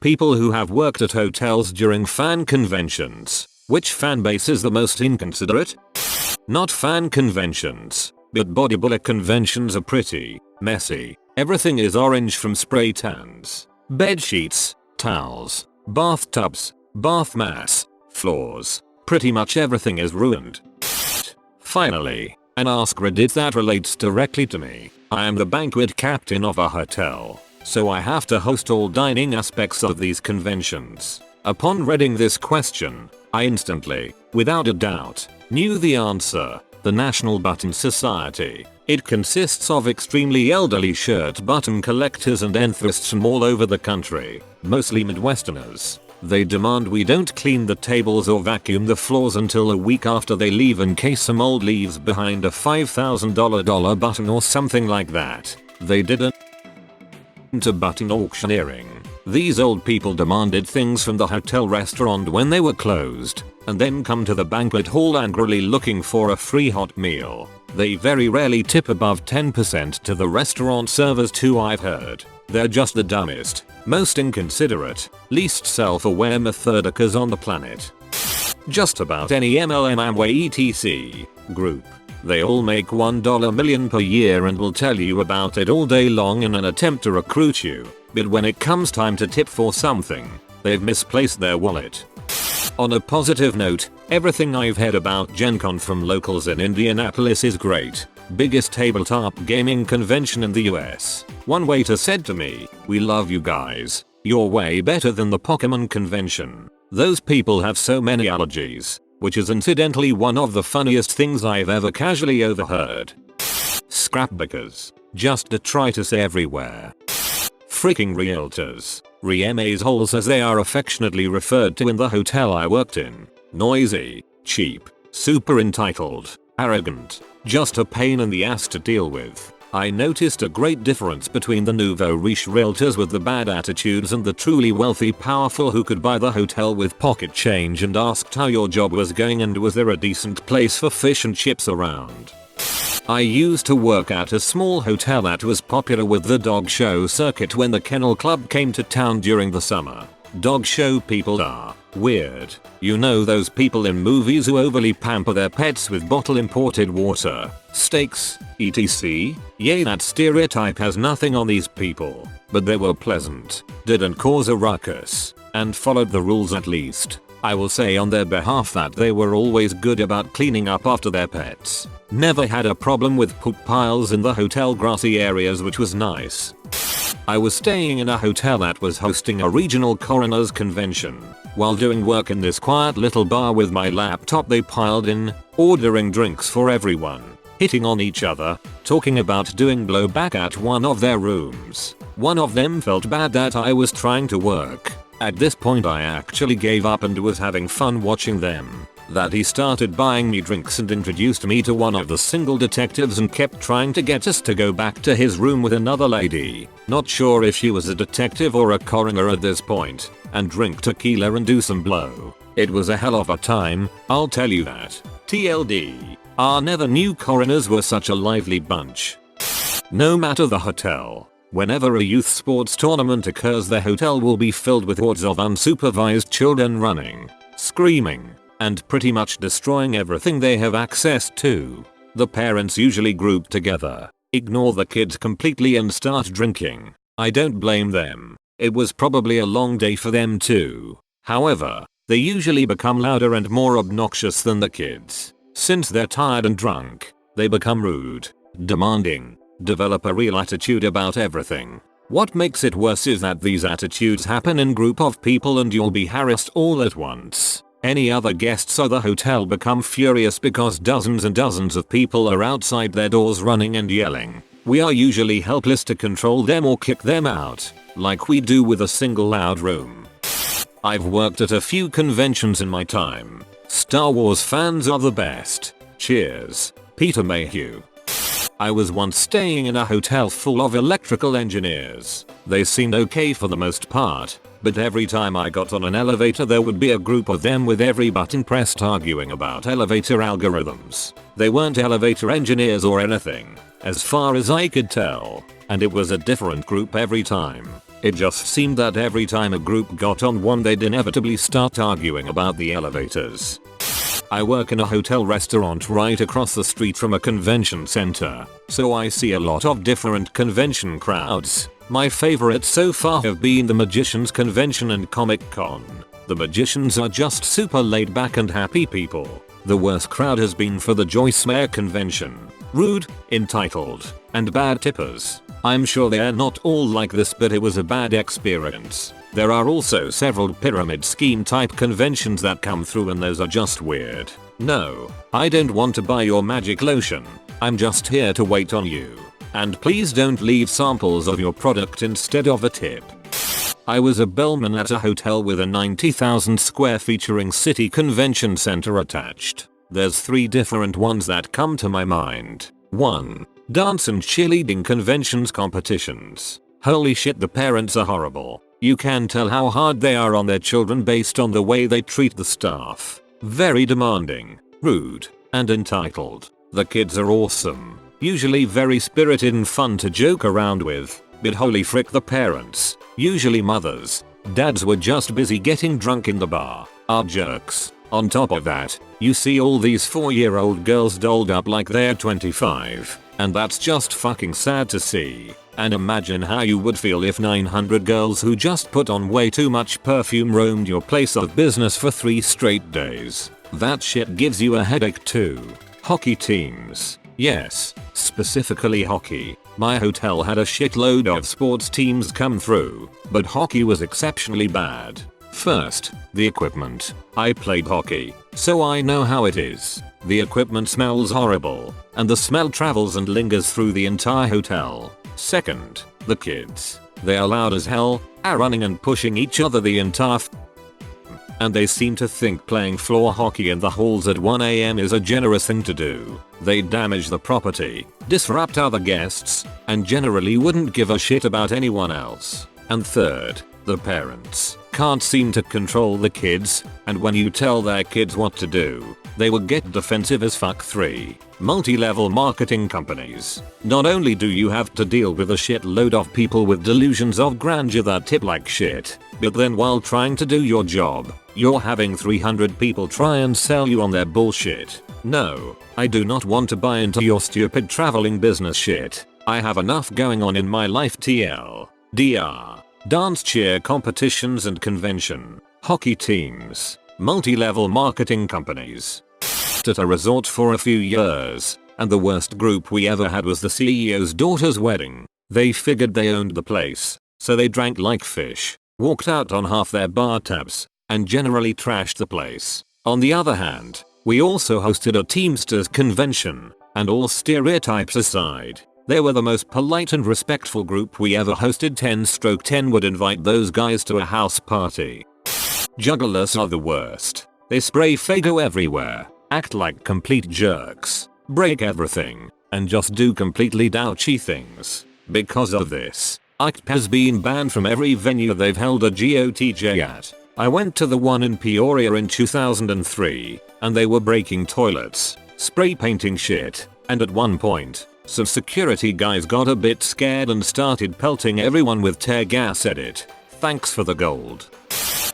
People who have worked at hotels during fan conventions. Which fan base is the most inconsiderate? Not fan conventions, but bodybuilder conventions are pretty messy. Everything is orange from spray tans. Bed sheets, towels, bathtubs, bath mats, floors. Pretty much everything is ruined. Finally, an Ask Reddit that relates directly to me. I am the banquet captain of a hotel, so I have to host all dining aspects of these conventions. Upon reading this question, I instantly, without a doubt, knew the answer. The National Button Society. It consists of extremely elderly shirt button collectors and enthusiasts from all over the country, mostly Midwesterners. They demand we don't clean the tables or vacuum the floors until a week after they leave in case some old leaves behind a $5,000 button or something like that. They didn't into button auctioneering. These old people demanded things from the hotel restaurant when they were closed, and then come to the banquet hall angrily looking for a free hot meal. They very rarely tip above 10% to the restaurant servers too, I've heard. They're just the dumbest, most inconsiderate, least self-aware methodicas on the planet. Just about any MLM Amway etc. group. They all make $1 million per year and will tell you about it all day long in an attempt to recruit you, but when it comes time to tip for something, they've misplaced their wallet. On a positive note, everything I've heard about Gen Con from locals in Indianapolis is great. Biggest tabletop gaming convention in the US. One waiter said to me, "We love you guys. You're way better than the Pokemon convention. Those people have so many allergies." Which is incidentally one of the funniest things I've ever casually overheard. Scrapbookers. Just detritus everywhere. Freaking realtors. Re-MAs holes as they are affectionately referred to in the hotel I worked in. Noisy, cheap, super entitled, arrogant, just a pain in the ass to deal with. I noticed a great difference between the nouveau riche realtors with the bad attitudes and the truly wealthy powerful who could buy the hotel with pocket change and asked how your job was going and was there a decent place for fish and chips around. I used to work at a small hotel that was popular with the dog show circuit when the Kennel Club came to town during the summer. Dog show people are weird. You know those people in movies who overly pamper their pets with bottle imported water, steaks, etc. Yeah, that stereotype has nothing on these people, but they were pleasant, didn't cause a ruckus, and followed the rules at least. I will say on their behalf that they were always good about cleaning up after their pets. Never had a problem with poop piles in the hotel grassy areas, which was nice. I was staying in a hotel that was hosting a regional coroners convention. While doing work in this quiet little bar with my laptop, they piled in, ordering drinks for everyone, hitting on each other, talking about doing blowback at one of their rooms. One of them felt bad that I was trying to work. At this point I actually gave up and was having fun watching them. That he started buying me drinks and introduced me to one of the single detectives and kept trying to get us to go back to his room with another lady. Not sure if she was a detective or a coroner at this point. And drink tequila and do some blow. It was a hell of a time, I'll tell you that. TLD. I never knew coroners were such a lively bunch. No matter the hotel. Whenever a youth sports tournament occurs, the hotel will be filled with hordes of unsupervised children running, screaming, and pretty much destroying everything they have access to. The parents usually group together, ignore the kids completely and start drinking. I don't blame them. It was probably a long day for them too. However, they usually become louder and more obnoxious than the kids. Since they're tired and drunk, they become rude, demanding, develop a real attitude about everything. What makes it worse is that these attitudes happen in group of people and you'll be harassed all at once. Any other guests at the hotel become furious because dozens and dozens of people are outside their doors running and yelling. We are usually helpless to control them or kick them out, like we do with a single loud room. I've worked at a few conventions in my time. Star Wars fans are the best. Cheers, Peter Mayhew. I was once staying in a hotel full of electrical engineers. They seemed okay for the most part, but every time I got on an elevator there would be a group of them with every button pressed arguing about elevator algorithms. They weren't elevator engineers or anything, as far as I could tell, and it was a different group every time. It just seemed that every time a group got on one they'd inevitably start arguing about the elevators. I work in a hotel restaurant right across the street from a convention center, so I see a lot of different convention crowds. My favorites so far have been the Magicians Convention and Comic Con. The Magicians are just super laid back and happy people. The worst crowd has been for the Joyce Meyer Convention. Rude, entitled, and bad tippers. I'm sure they're not all like this, but it was a bad experience. There are also several pyramid scheme type conventions that come through and those are just weird. No, I don't want to buy your magic lotion. I'm just here to wait on you. And please don't leave samples of your product instead of a tip. I was a bellman at a hotel with a 90,000 square featuring city convention center attached. There's 3 different ones that come to my mind. 1. Dance and cheerleading conventions competitions. Holy shit, the parents are horrible. You can tell how hard they are on their children based on the way they treat the staff. Very demanding, rude, and entitled. The kids are awesome. Usually very spirited and fun to joke around with, but holy frick, the parents, usually mothers, dads, were just busy getting drunk in the bar, are jerks. On top of that, you see all these 4-year-old girls dolled up like they're 25, and that's just fucking sad to see. And imagine how you would feel if 900 girls who just put on way too much perfume roamed your place of business for 3 straight days. That shit gives you a headache too. Hockey teams. Yes, specifically hockey. My hotel had a shitload of sports teams come through, but hockey was exceptionally bad. First, the equipment. I played hockey, so I know how it is. The equipment smells horrible, and the smell travels and lingers through the entire hotel. Second, the kids. They are loud as hell, are running and pushing each other the entire and they seem to think playing floor hockey in the halls at 1 AM is a generous thing to do. They damage the property, disrupt other guests, and generally wouldn't give a shit about anyone else. And third, the parents can't seem to control the kids, and when you tell their kids what to do, they will get defensive as fuck. 3. Multi-level marketing companies. Not only do you have to deal with a shitload of people with delusions of grandeur that tip like shit, but then while trying to do your job, you're having 300 people try and sell you on their bullshit. No, I do not want to buy into your stupid traveling business shit. I have enough going on in my life. TLDR. Dance cheer competitions and convention. Hockey teams. Multi-level marketing companies. At a resort for a few years, and the worst group we ever had was the CEO's daughter's wedding. They figured they owned the place, so they drank like fish, walked out on half their bar tabs, and generally trashed the place. On the other hand, we also hosted a Teamsters convention, and all stereotypes aside, they were the most polite and respectful group we ever hosted. 10/10 would invite those guys to a house party. Jugglers are the worst. They spray Faygo everywhere, act like complete jerks, break everything, and just do completely douchey things. Because of this, ICP has been banned from every venue they've held a GOTJ at. I went to the one in Peoria in 2003, and they were breaking toilets, spray painting shit, and at one point, some security guys got a bit scared and started pelting everyone with tear gas at it. Thanks for the gold.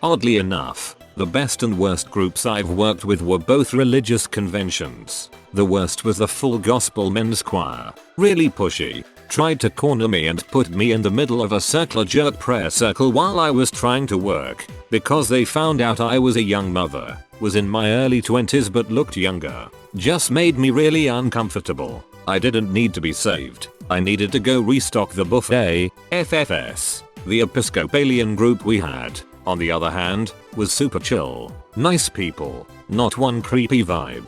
Oddly enough, the best and worst groups I've worked with were both religious conventions. The worst was the Full Gospel Men's Choir. Really pushy. Tried to corner me and put me in the middle of a circular jerk prayer circle while I was trying to work, because they found out I was a young mother, was in my early 20s but looked younger. Just made me really uncomfortable. I didn't need to be saved. I needed to go restock the buffet, FFS. The Episcopalian group we had, on the other hand, was super chill. Nice people. Not one creepy vibe.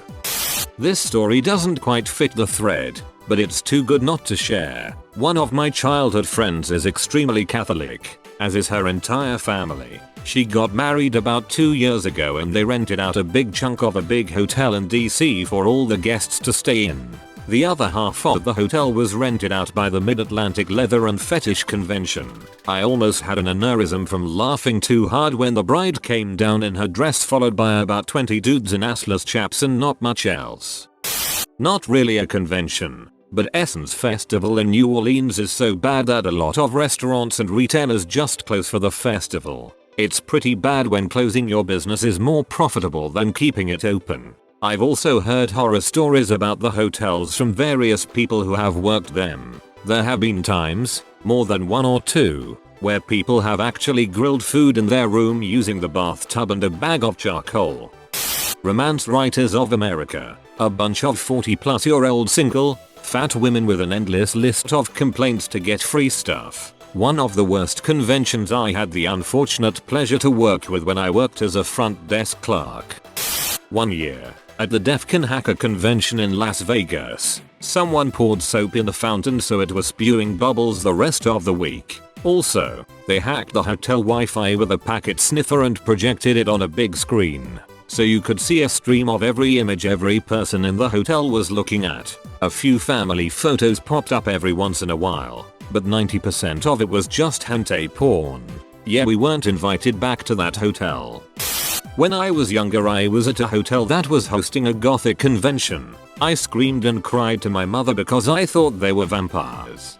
This story doesn't quite fit the thread, but it's too good not to share. One of my childhood friends is extremely Catholic, as is her entire family. She got married about 2 years ago and they rented out a big chunk of a big hotel in DC for all the guests to stay in. The other half of the hotel was rented out by the Mid-Atlantic Leather and Fetish Convention. I almost had an aneurysm from laughing too hard when the bride came down in her dress followed by about 20 dudes in assless chaps and not much else. Not really a convention, But Essence Festival in New Orleans is so bad that a lot of restaurants and retailers just close for the festival. It's pretty bad when closing your business is more profitable than keeping it open. I've also heard horror stories about the hotels from various people who have worked them. There have been times, more than one or two, where people have actually grilled food in their room using the bathtub and a bag of charcoal. Romance Writers of America. A bunch of 40-plus-year-old single, fat women with an endless list of complaints to get free stuff. One of the worst conventions I had the unfortunate pleasure to work with when I worked as a front desk clerk. One year, at the DEFCON Hacker Convention in Las Vegas, someone poured soap in the fountain so it was spewing bubbles the rest of the week. Also, they hacked the hotel Wi-Fi with a packet sniffer and projected it on a big screen, so you could see a stream of every image every person in the hotel was looking at. A few family photos popped up every once in a while, but 90% of it was just hentai porn. Yeah, we weren't invited back to that hotel. When I was younger, I was at a hotel that was hosting a gothic convention. I screamed and cried to my mother because I thought they were vampires.